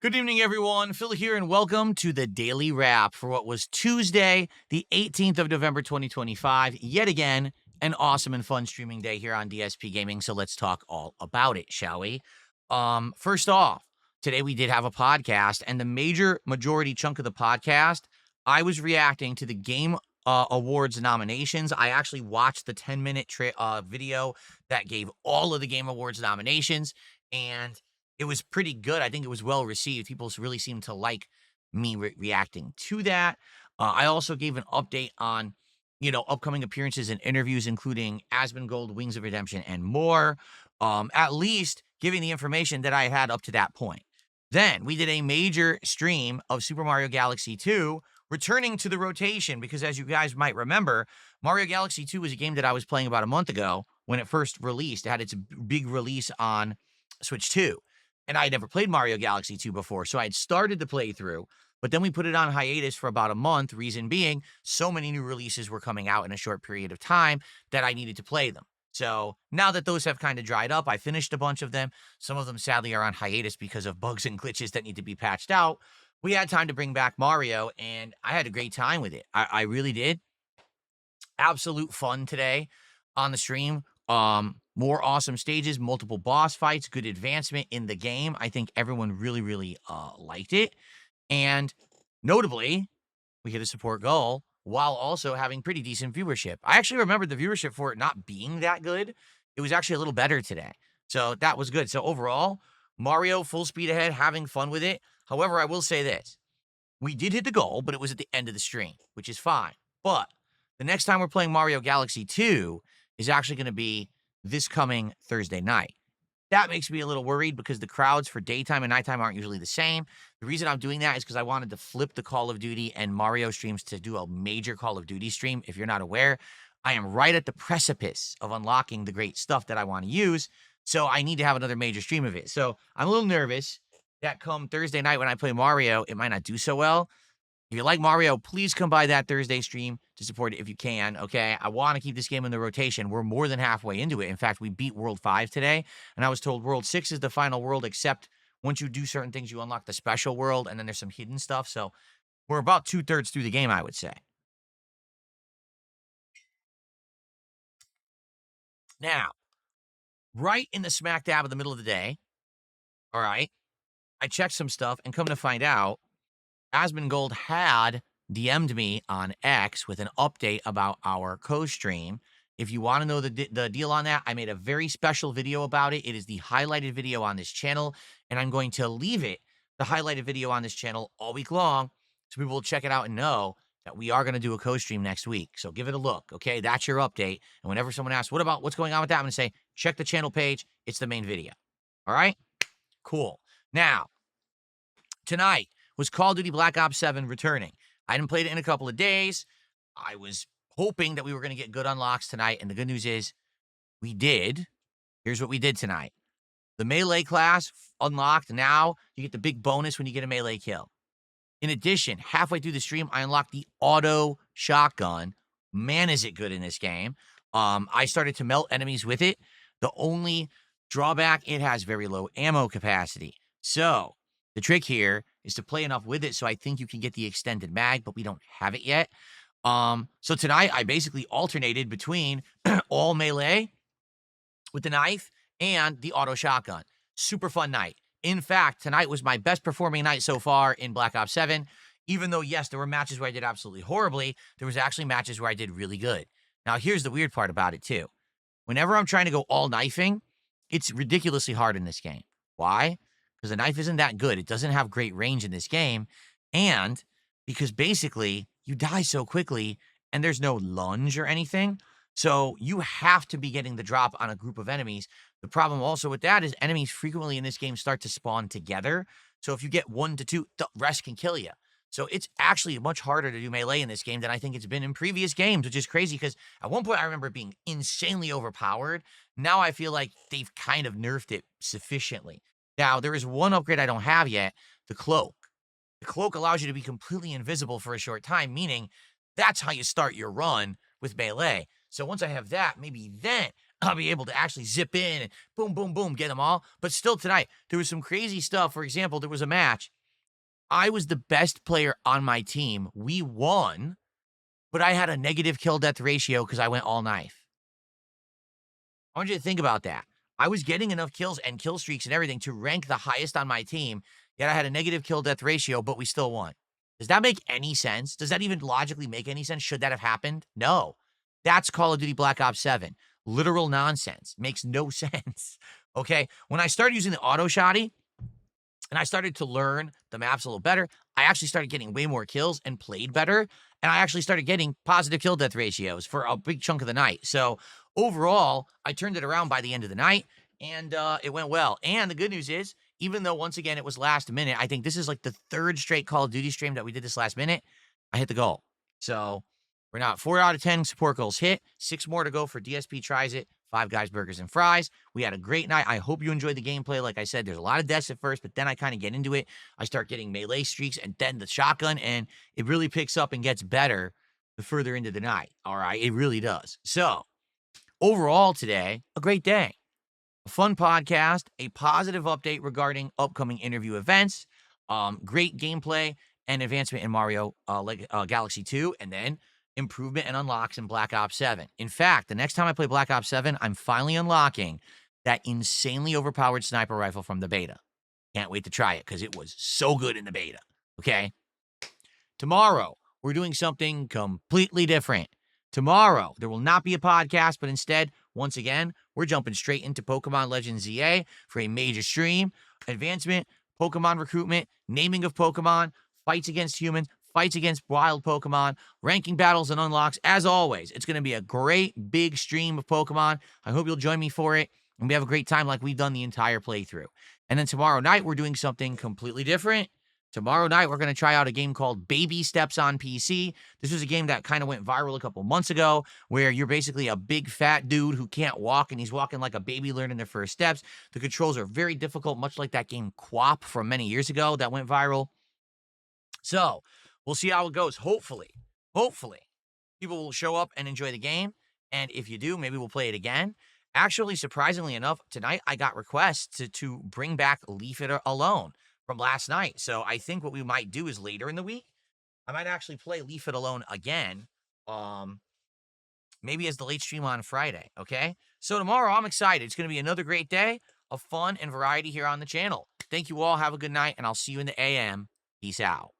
Good evening, everyone. Phil here, and welcome to the Daily Wrap for what was Tuesday, the 18th of November, 2025. Yet again, an awesome and fun streaming day here on DSPGaming. So let's talk all about it, shall we? First off, today we did have a podcast, and the majority chunk of the podcast, I was reacting to the Game Awards nominations. I actually watched the 10-minute video that gave all of the Game Awards nominations, and it was pretty good. I think it was well received. People really seemed to like me reacting to that. I also gave an update on, upcoming appearances and interviews, including Asmongold, Wings of Redemption, and more. At least giving the information that I had up to that point. Then we did a major stream of Super Mario Galaxy 2, returning to the rotation because, as you guys might remember, Mario Galaxy 2 was a game that I was playing about a month ago when it first released. It had its big release on Switch 2. And I had never played Mario Galaxy 2 before, so I had started the playthrough, but then we put it on hiatus for about a month, reason being, so many new releases were coming out in a short period of time that I needed to play them. So now that those have kind of dried up, I finished a bunch of them. Some of them, sadly, are on hiatus because of bugs and glitches that need to be patched out. We had time to bring back Mario, and I had a great time with it. I really did. Absolute fun today on the stream. More awesome stages, multiple boss fights, good advancement in the game. I think everyone really liked it. And notably, we hit a support goal while also having pretty decent viewership. I actually remember the viewership for it not being that good. It was actually a little better today. So that was good. So overall, Mario full speed ahead, having fun with it. However, I will say this. We did hit the goal, but it was at the end of the stream, which is fine. But the next time we're playing Mario Galaxy 2 is actually going to be this coming Thursday night. That makes me a little worried because the crowds for daytime and nighttime aren't usually the same. The reason I'm doing that is because I wanted to flip the Call of Duty and Mario streams to do a major Call of Duty stream. If you're not aware, I am right at the precipice of unlocking the great stuff that I want to use. So I need to have another major stream of it. So I'm a little nervous that come Thursday night when I play Mario, it might not do so well. If you like Mario, please come by that Thursday stream to support it if you can, okay? I want to keep this game in the rotation. We're more than halfway into it. In fact, we beat World 5 today, and I was told World 6 is the final world, except once you do certain things, you unlock the special world, and then there's some hidden stuff. So we're about 2/3 through the game, I would say. Now, right in the smack dab of the middle of the day, all right, I checked some stuff and come to find out Asmongold had DM'd me on X with an update about our co-stream. If you want to know the deal on that, I made a very special video about it. It is the highlighted video on this channel, and I'm going to leave it, the highlighted video on this channel, all week long, so people will check it out and know that we are going to do a co-stream next week. So give it a look, okay? That's your update. And whenever someone asks, what's going on with that? I'm going to say, check the channel page. It's the main video. All right? Cool. Now, tonight was Call of Duty Black Ops 7 returning. I hadn't played it in a couple of days. I was hoping that we were going to get good unlocks tonight, and the good news is we did. Here's what we did tonight. The melee class unlocked. Now you get the big bonus when you get a melee kill. In addition, halfway through the stream, I unlocked the auto shotgun. Man, is it good in this game. I started to melt enemies with it. The only drawback, it has very low ammo capacity. So the trick here is to play enough with it so I think you can get the extended mag, but we don't have it yet. So tonight I basically alternated between all melee with the knife and the auto shotgun. Super fun night. In fact, tonight was my best performing night so far in Black Ops 7. Even though, yes, there were matches where I did absolutely horribly, there was actually matches where I did really good. Now, here's the weird part about it, too. Whenever I'm trying to go all knifing, it's ridiculously hard in this game. Why? Because the knife isn't that good. It doesn't have great range in this game. And because basically you die so quickly and there's no lunge or anything. So you have to be getting the drop on a group of enemies. The problem also with that is enemies frequently in this game start to spawn together. So if you get 1 to 2, the rest can kill you. So it's actually much harder to do melee in this game than I think it's been in previous games, which is crazy because at one point I remember it being insanely overpowered. Now I feel like they've kind of nerfed it sufficiently. Now, there is one upgrade I don't have yet, the cloak. The cloak allows you to be completely invisible for a short time, meaning that's how you start your run with melee. So once I have that, maybe then I'll be able to actually zip in and boom, boom, boom, get them all. But still tonight, there was some crazy stuff. For example, there was a match. I was the best player on my team. We won, but I had a negative kill death ratio because I went all knife. I want you to think about that. I was getting enough kills and kill streaks and everything to rank the highest on my team, yet I had a negative kill death ratio, but we still won. Does that make any sense? Does that even logically make any sense? Should that have happened? No. That's Call of Duty Black Ops 7. Literal nonsense. Makes no sense. Okay? When I started using the auto shotty, and I started to learn the maps a little better, I actually started getting way more kills and played better. And I actually started getting positive kill death ratios for a big chunk of the night. So overall, I turned it around by the end of the night, and it went well. And the good news is, even though once again it was last minute, I think this is like the third straight Call of Duty stream that we did this last minute, I hit the goal. So we're now 4 out of 10 support goals hit, 6 more to go for DSP Tries It, Five Guys Burgers and Fries. We had a great night. I hope you enjoyed the gameplay. Like I said, there's a lot of deaths at first, but then I kind of get into it. I start getting melee streaks and then the shotgun, and it really picks up and gets better the further into the night. All right, it really does. So overall today, a great day. A fun podcast, a positive update regarding upcoming interview events, great gameplay and advancement in Mario Galaxy 2, and then improvement and unlocks in Black Ops 7. In fact, the next time I play Black Ops 7, I'm finally unlocking that insanely overpowered sniper rifle from the beta. Can't wait to try it because it was so good in the beta, okay? Tomorrow, we're doing something completely different. Tomorrow, there will not be a podcast, but instead, once again, we're jumping straight into Pokemon Legends ZA for a major stream, advancement, Pokemon recruitment, naming of Pokemon, fights against humans, fights against wild Pokemon, ranking battles and unlocks. As always, it's going to be a great big stream of Pokemon. I hope you'll join me for it, and we have a great time like we've done the entire playthrough. And then tomorrow night, we're doing something completely different. Tomorrow night, we're going to try out a game called Baby Steps on PC. This was a game that kind of went viral a couple months ago, where you're basically a big fat dude who can't walk, and he's walking like a baby learning their first steps. The controls are very difficult, much like that game Quap from many years ago that went viral. So we'll see how it goes. Hopefully, people will show up and enjoy the game. And if you do, maybe we'll play it again. Actually, surprisingly enough, tonight I got requests to bring back Leave It Alone from last night. So I think what we might do is later in the week, I might actually play Leave It Alone again. Maybe as the late stream on Friday, okay? So tomorrow, I'm excited. It's going to be another great day of fun and variety here on the channel. Thank you all. Have a good night, and I'll see you in the AM. Peace out.